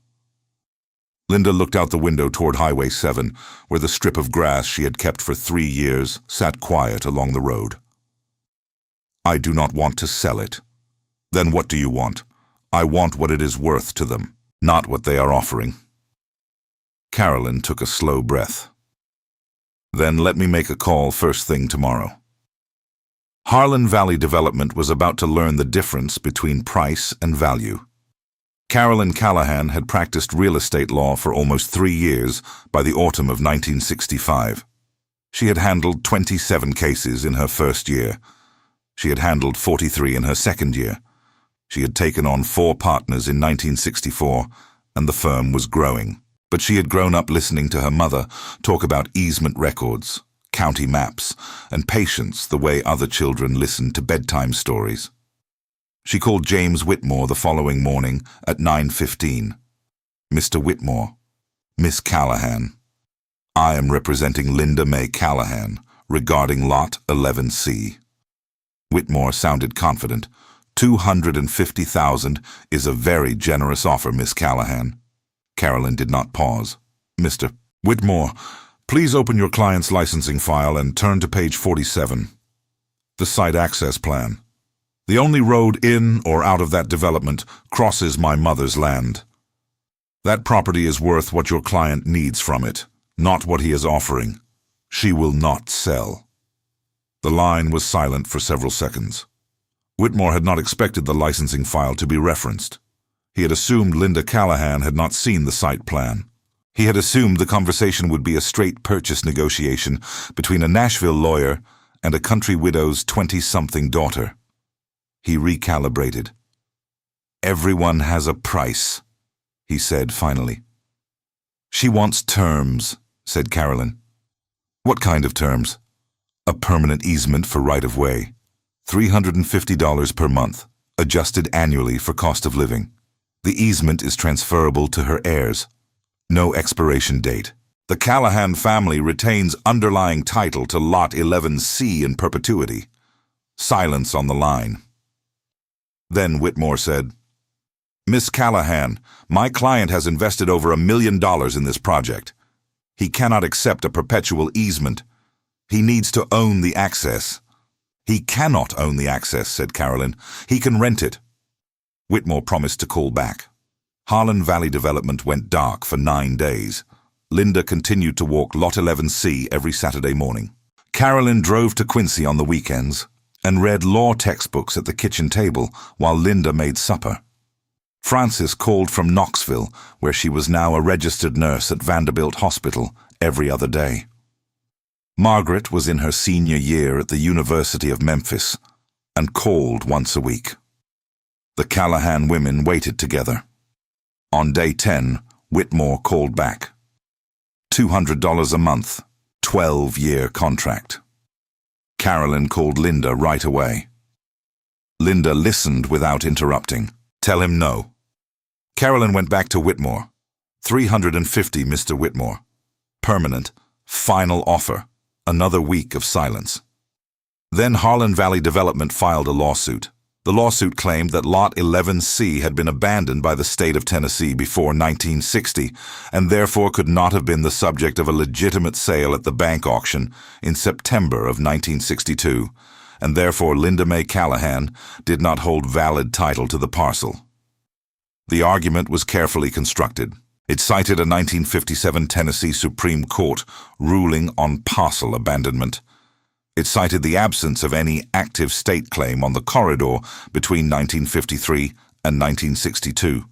Linda looked out the window toward Highway 7, where the strip of grass she had kept for 3 years sat quiet along the road. "I do not want to sell it." "Then what do you want?" "I want what it is worth to them, not what they are offering." Carolyn took a slow breath. "Then let me make a call first thing tomorrow." Harlan Valley Development was about to learn the difference between price and value. Carolyn Callahan had practiced real estate law for almost 3 years by the autumn of 1965. She had handled 27 cases in her first year. She had handled 43 in her second year. She had taken on 4 partners in 1964, and the firm was growing. But she had grown up listening to her mother talk about easement records, county maps, and patience the way other children listened to bedtime stories. She called James Whitmore the following morning at 9:15. "Mr. Whitmore, Miss Callahan. I am representing Linda May Callahan regarding Lot 11C. Whitmore sounded confident. $250,000 is a very generous offer, Miss Callahan. Carolyn did not pause. "Mr. Whitmore, please open your client's licensing file and turn to page 47. The site access plan. The only road in or out of that development crosses my mother's land. That property is worth what your client needs from it, not what he is offering. She will not sell." The line was silent for several seconds. Whitmore had not expected the licensing file to be referenced. He had assumed Linda Callahan had not seen the site plan. He had assumed the conversation would be a straight purchase negotiation between a Nashville lawyer and a country widow's 20-something daughter. He recalibrated. Everyone has a price, he said finally. She wants terms, said Carolyn. What kind of terms? A permanent easement for right-of-way. $350 per month, adjusted annually for cost of living. The easement is transferable to her heirs. No expiration date. The Callahan family retains underlying title to Lot 11C in perpetuity. Silence on the line. Then Whitmore said, Miss Callahan, my client has invested over $1 million in this project. He cannot accept a perpetual easement. He needs to own the access. He cannot own the access, said Carolyn. He can rent it. Whitmore promised to call back. Harlan Valley Development went dark for 9 days. Linda continued to walk Lot 11C every Saturday morning. Carolyn drove to Quincy on the weekends and read law textbooks at the kitchen table while Linda made supper. Frances called from Knoxville, where she was now a registered nurse at Vanderbilt Hospital, every other day. Margaret was in her senior year at the University of Memphis and called once a week. The Callahan women waited together. On day 10, Whitmore called back. $200 a month, 12-year contract. Carolyn called Linda right away. Linda listened without interrupting. Tell him no. Carolyn went back to Whitmore. $350, Mr. Whitmore. Permanent, final offer. Another week of silence. Then Harlan Valley Development filed a lawsuit. The lawsuit claimed that Lot 11C had been abandoned by the state of Tennessee before 1960 and therefore could not have been the subject of a legitimate sale at the bank auction in September of 1962, and therefore Linda May Callahan did not hold valid title to the parcel. The argument was carefully constructed. It cited a 1957 Tennessee Supreme Court ruling on parcel abandonment. It cited the absence of any active state claim on the corridor between 1953 and 1962.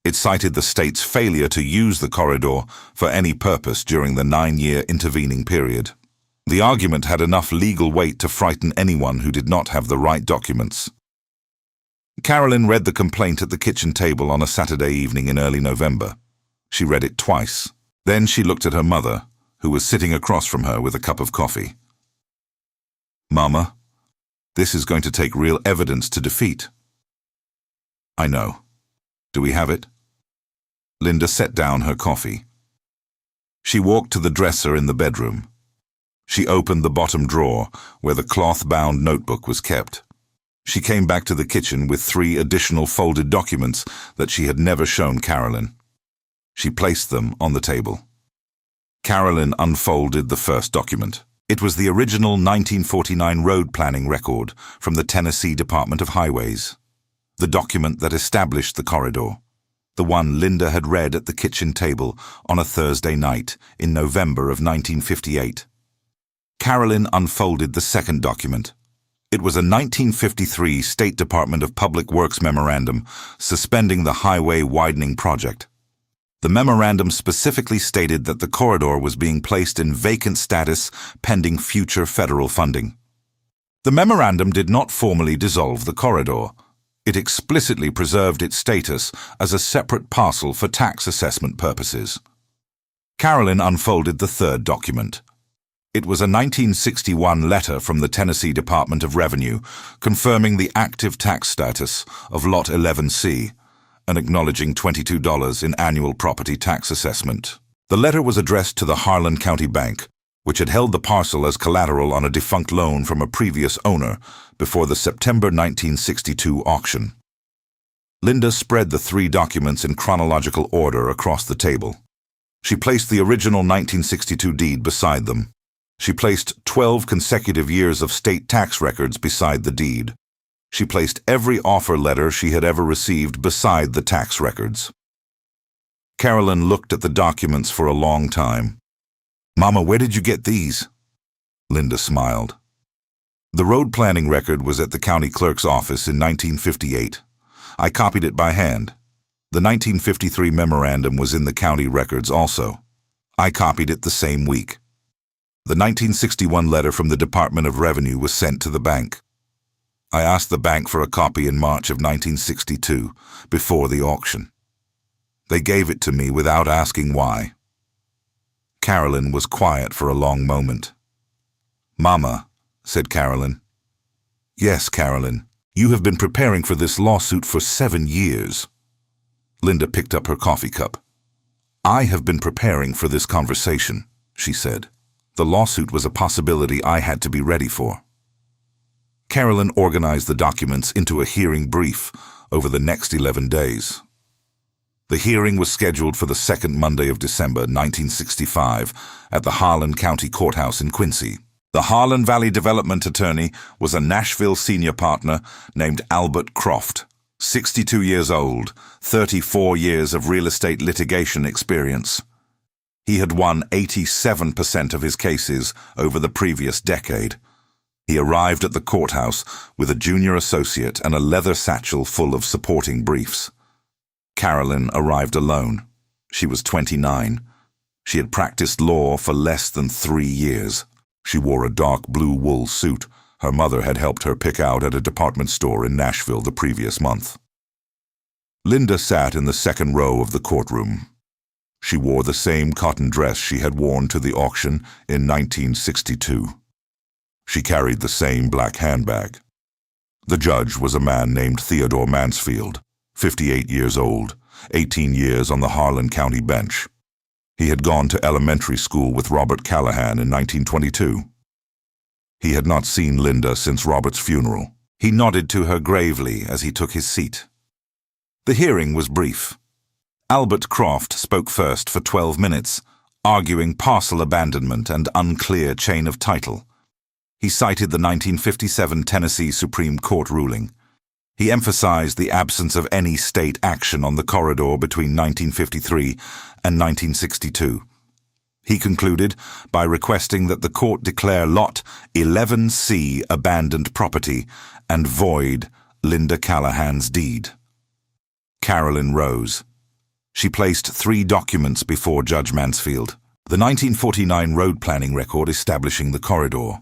It cited the state's failure to use the corridor for any purpose during the 9-year intervening period. The argument had enough legal weight to frighten anyone who did not have the right documents. Carolyn read the complaint at the kitchen table on a Saturday evening in early November. She read it twice. Then she looked at her mother, who was sitting across from her with a cup of coffee. Mama, this is going to take real evidence to defeat. I know. Do we have it? Linda set down her coffee. She walked to the dresser in the bedroom. She opened the bottom drawer where the cloth-bound notebook was kept. She came back to the kitchen with 3 additional folded documents that she had never shown Carolyn. She placed them on the table. Carolyn unfolded the first document. It was the original 1949 road planning record from the Tennessee Department of Highways. The document that established the corridor. The one Linda had read at the kitchen table on a Thursday night in November of 1958. Carolyn unfolded the second document. It was a 1953 State Department of Public Works memorandum suspending the highway widening project. The memorandum specifically stated that the corridor was being placed in vacant status pending future federal funding. The memorandum did not formally dissolve the corridor. It explicitly preserved its status as a separate parcel for tax assessment purposes. Carolyn unfolded the third document. It was a 1961 letter from the Tennessee Department of Revenue confirming the active tax status of Lot 11C, and acknowledging $22 in annual property tax assessment. The letter was addressed to the Harlan County Bank, which had held the parcel as collateral on a defunct loan from a previous owner before the September 1962 auction. Linda spread the 3 documents in chronological order across the table. She placed the original 1962 deed beside them. She placed 12 consecutive years of state tax records beside the deed. She placed every offer letter she had ever received beside the tax records. Carolyn looked at the documents for a long time. Mama, where did you get these? Linda smiled. The road planning record was at the county clerk's office in 1958. I copied it by hand. The 1953 memorandum was in the county records also. I copied it the same week. The 1961 letter from the Department of Revenue was sent to the bank. I asked the bank for a copy in March of 1962, before the auction. They gave it to me without asking why. Carolyn was quiet for a long moment. "Mama," said Carolyn. "Yes, Carolyn. You have been preparing for this lawsuit for 7 years." Linda picked up her coffee cup. "I have been preparing for this conversation," she said. "The lawsuit was a possibility I had to be ready for." Carolyn organized the documents into a hearing brief over the next 11 days. The hearing was scheduled for the second Monday of December 1965 at the Harlan County Courthouse in Quincy. The Harlan Valley Development attorney was a Nashville senior partner named Albert Croft, 62 years old, 34 years of real estate litigation experience. He had won 87% of his cases over the previous decade. He arrived at the courthouse with a junior associate and a leather satchel full of supporting briefs. Carolyn arrived alone. She was 29. She had practiced law for less than 3 years. She wore a dark blue wool suit her mother had helped her pick out at a department store in Nashville the previous month. Linda sat in the second row of the courtroom. She wore the same cotton dress she had worn to the auction in 1962. She carried the same black handbag. The judge was a man named Theodore Mansfield, 58 years old, 18 years on the Harlan County bench. He had gone to elementary school with Robert Callahan in 1922. He had not seen Linda since Robert's funeral. He nodded to her gravely as he took his seat. The hearing was brief. Albert Croft spoke first for 12 minutes, arguing parcel abandonment and unclear chain of title. He cited the 1957 Tennessee Supreme Court ruling. He emphasized the absence of any state action on the corridor between 1953 and 1962. He concluded by requesting that the court declare Lot 11C abandoned property and void Linda Callahan's deed. Carolyn rose. She placed 3 documents before Judge Mansfield: the 1949 road planning record establishing the corridor,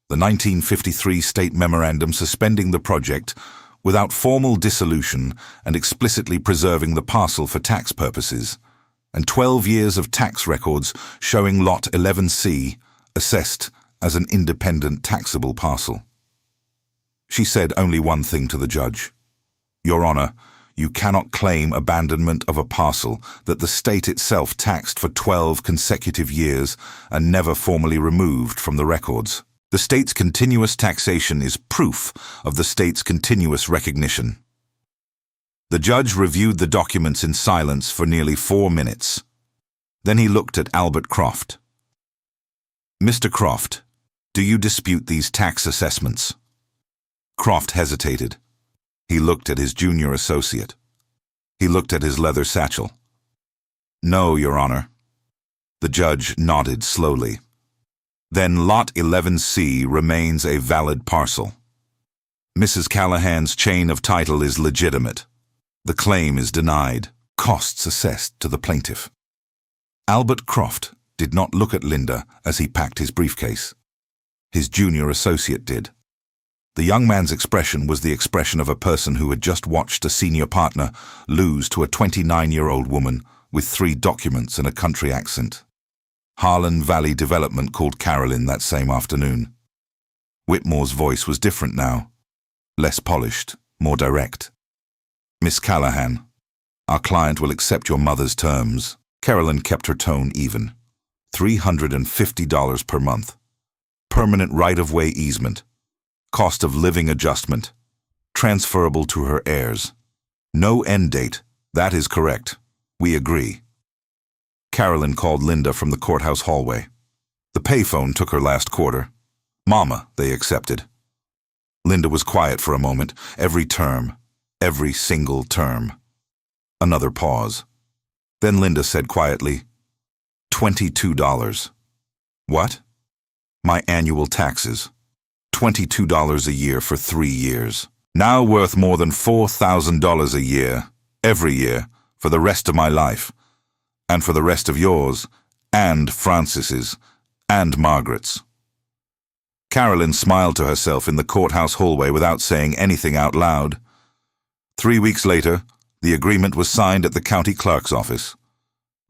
the 1953 state memorandum suspending the project without formal dissolution and explicitly preserving the parcel for tax purposes, and 12 years of tax records showing Lot 11C assessed as an independent taxable parcel. She said only one thing to the judge: "Your Honor, you cannot claim abandonment of a parcel that the state itself taxed for 12 consecutive years and never formally removed from the records. The state's continuous taxation is proof of the state's continuous recognition." The judge reviewed the documents in silence for nearly 4 minutes. Then he looked at Albert Croft. "Mr. Croft, do you dispute these tax assessments?" Croft hesitated. He looked at his junior associate. He looked at his leather satchel. "No, Your Honor." The judge nodded slowly. "Then Lot 11C remains a valid parcel. Mrs. Callahan's chain of title is legitimate. The claim is denied, costs assessed to the plaintiff." Albert Croft did not look at Linda as he packed his briefcase. His junior associate did. The young man's expression was the expression of a person who had just watched a senior partner lose to a 29-year-old woman with 3 documents and a country accent. Harlan Valley Development called Carolyn that same afternoon. Whitmore's voice was different now, less polished, more direct. "Miss Callahan, our client will accept your mother's terms." Carolyn kept her tone even. $350 per month. Permanent right-of-way easement. Cost of living adjustment. Transferable to her heirs. No end date. That is correct. We agree. Carolyn called Linda from the courthouse hallway. The payphone took her last quarter. "Mama," they accepted. Linda was quiet for a moment. Every single term. Another pause. Then Linda said quietly, $22. "What?" "My annual taxes. $22 a year for 3 years. Now worth more than $4,000 a year, every year, for the rest of my life, and for the rest of yours, and Francis's, and Margaret's." Carolyn smiled to herself in the courthouse hallway without saying anything out loud. 3 weeks later, the agreement was signed at the county clerk's office.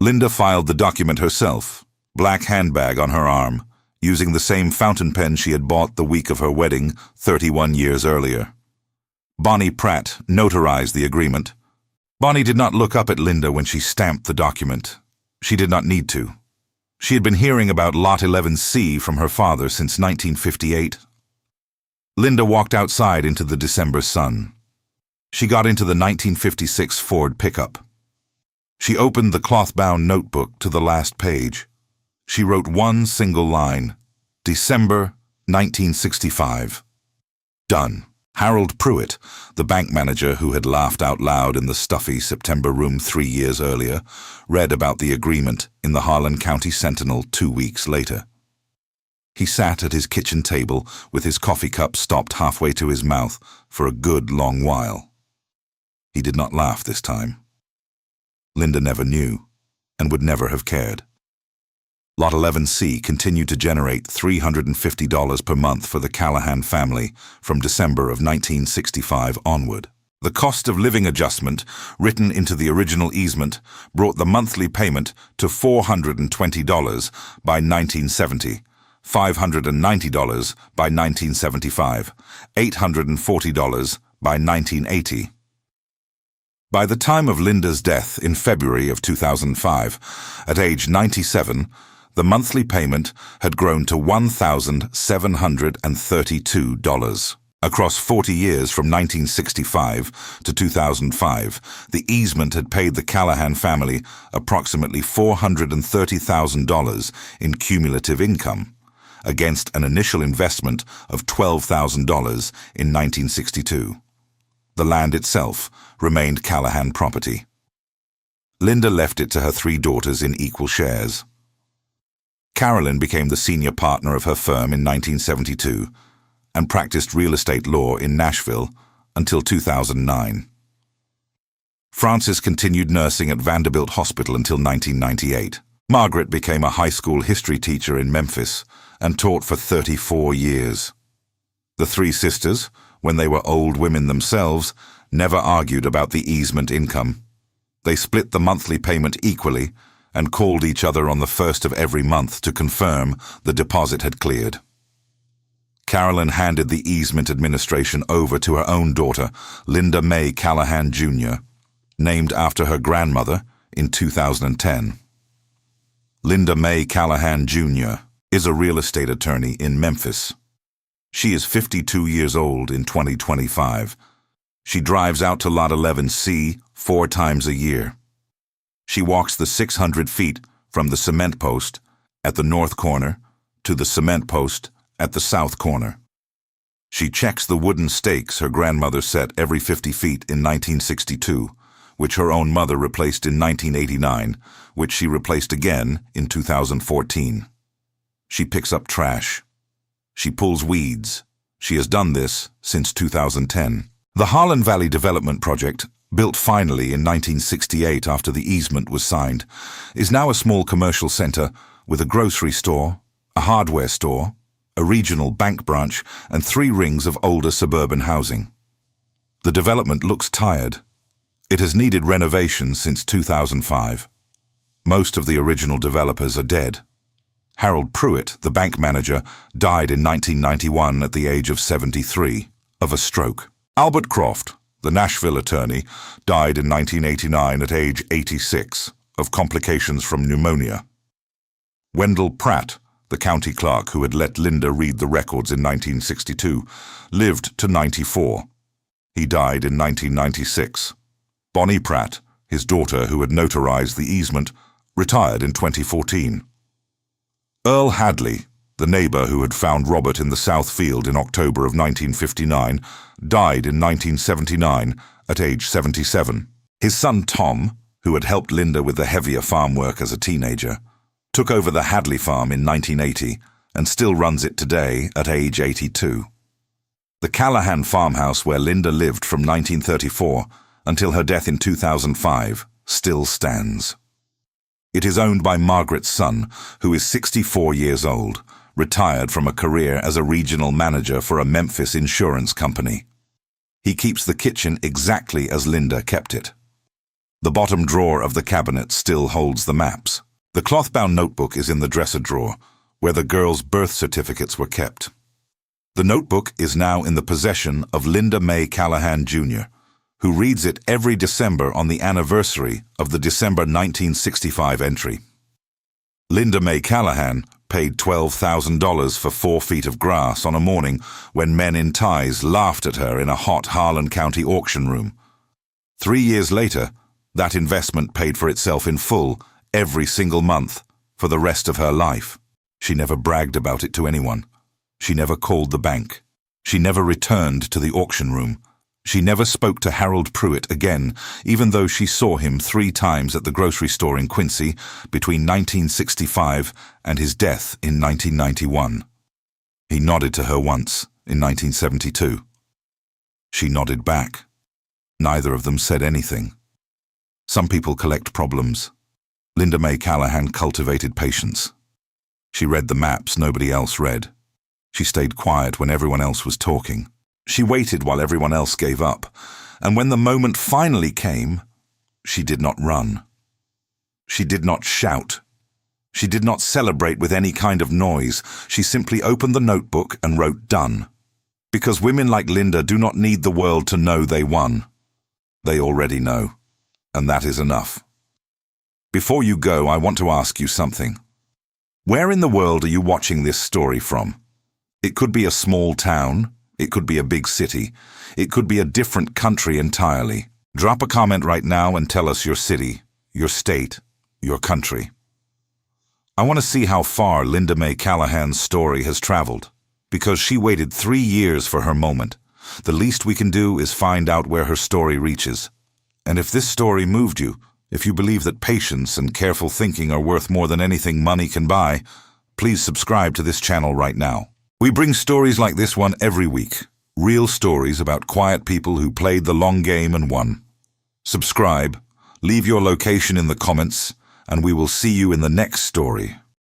Linda filed the document herself, black handbag on her arm, using the same fountain pen she had bought the week of her wedding 31 years earlier. Bonnie Pratt notarized the agreement. Bonnie did not look up at Linda when she stamped the document. She did not need to. She had been hearing about Lot 11C from her father since 1958. Linda walked outside into the December sun. She got into the 1956 Ford pickup. She opened the cloth-bound notebook to the last page. She wrote one single line, December 1965. Done. Harold Pruitt, the bank manager who had laughed out loud in the stuffy September room 3 years earlier, read about the agreement in the Harlan County Sentinel 2 weeks later. He sat at his kitchen table with his coffee cup stopped halfway to his mouth for a good long while. He did not laugh this time. Linda never knew, and would never have cared. Lot 11C continued to generate $350 per month for the Callahan family from December of 1965 onward. The cost of living adjustment, written into the original easement, brought the monthly payment to $420 by 1970, $590 by 1975, $840 by 1980. By the time of Linda's death in February of 2005, at age 97, the monthly payment had grown to $1,732. Across 40 years from 1965 to 2005, the easement had paid the Callahan family approximately $430,000 in cumulative income, against an initial investment of $12,000 in 1962. The land itself remained Callahan property. Linda left it to her 3 daughters in equal shares. Carolyn became the senior partner of her firm in 1972 and practiced real estate law in Nashville until 2009. Frances continued nursing at Vanderbilt Hospital until 1998. Margaret became a high school history teacher in Memphis and taught for 34 years. The 3 sisters, when they were old women themselves, never argued about the easement income. They split the monthly payment equally and called each other on the 1st of every month to confirm the deposit had cleared. Carolyn handed the easement administration over to her own daughter, Linda May Callahan Jr., named after her grandmother, in 2010. Linda May Callahan Jr. is a real estate attorney in Memphis. She is 52 years old in 2025. She drives out to Lot 11C 4 times a year. She walks the 600 feet from the cement post at the north corner to the cement post at the south corner. She checks the wooden stakes her grandmother set every 50 feet in 1962, which her own mother replaced in 1989, which she replaced again in 2014. She picks up trash. She pulls weeds. She has done this since 2010. The Harlan Valley Development Project, built finally in 1968 after the easement was signed, is now a small commercial center with a grocery store, a hardware store, a regional bank branch, and 3 rings of older suburban housing. The development looks tired. It has needed renovation since 2005. Most of the original developers are dead. Harold Pruitt, the bank manager, died in 1991 at the age of 73 of a stroke. Albert Croft, the Nashville attorney, died in 1989 at age 86 of complications from pneumonia. Wendell Pratt, the county clerk who had let Linda read the records in 1962, lived to 94. He died in 1996. Bonnie Pratt, his daughter who had notarized the easement, retired in 2014. Earl Hadley, the neighbor who had found Robert in the South Field in October of 1959, died in 1979 at age 77. His son Tom, who had helped Linda with the heavier farm work as a teenager, took over the Hadley farm in 1980 and still runs it today at age 82. The Callahan farmhouse where Linda lived from 1934 until her death in 2005 still stands. It is owned by Margaret's son, who is 64 years old, retired from a career as a regional manager for a Memphis insurance company. He keeps the kitchen exactly as Linda kept it. The bottom drawer of the cabinet still holds the maps. The cloth-bound notebook is in the dresser drawer, where the girls' birth certificates were kept. The notebook is now in the possession of Linda May Callahan, Jr., who reads it every December on the anniversary of the December 1965 entry. Linda May Callahan paid $12,000 for 4 feet of grass on a morning when men in ties laughed at her in a hot Harlan County auction room. 3 years later, that investment paid for itself in full every single month for the rest of her life. She never bragged about it to anyone. She never called the bank. She never returned to the auction room. She never spoke to Harold Pruitt again, even though she saw him 3 times at the grocery store in Quincy between 1965 and his death in 1991. He nodded to her once, in 1972. She nodded back. Neither of them said anything. Some people collect problems. Linda May Callahan cultivated patience. She read the maps nobody else read. She stayed quiet when everyone else was talking. She waited while everyone else gave up, and when the moment finally came, she did not run. She did not shout. She did not celebrate with any kind of noise. She simply opened the notebook and wrote "done." Because women like Linda do not need the world to know they won. They already know, and that is enough. Before you go, I want to ask you something. Where in the world are you watching this story from? It could be a small town. It could be a big city. It could be a different country entirely. Drop a comment right now and tell us your city, your state, your country. I want to see how far Linda May Callahan's story has traveled, because she waited 3 years for her moment. The least we can do is find out where her story reaches. And if this story moved you, if you believe that patience and careful thinking are worth more than anything money can buy, please subscribe to this channel right now. We bring stories like this one every week. Real stories about quiet people who played the long game and won. Subscribe, leave your location in the comments, and we will see you in the next story.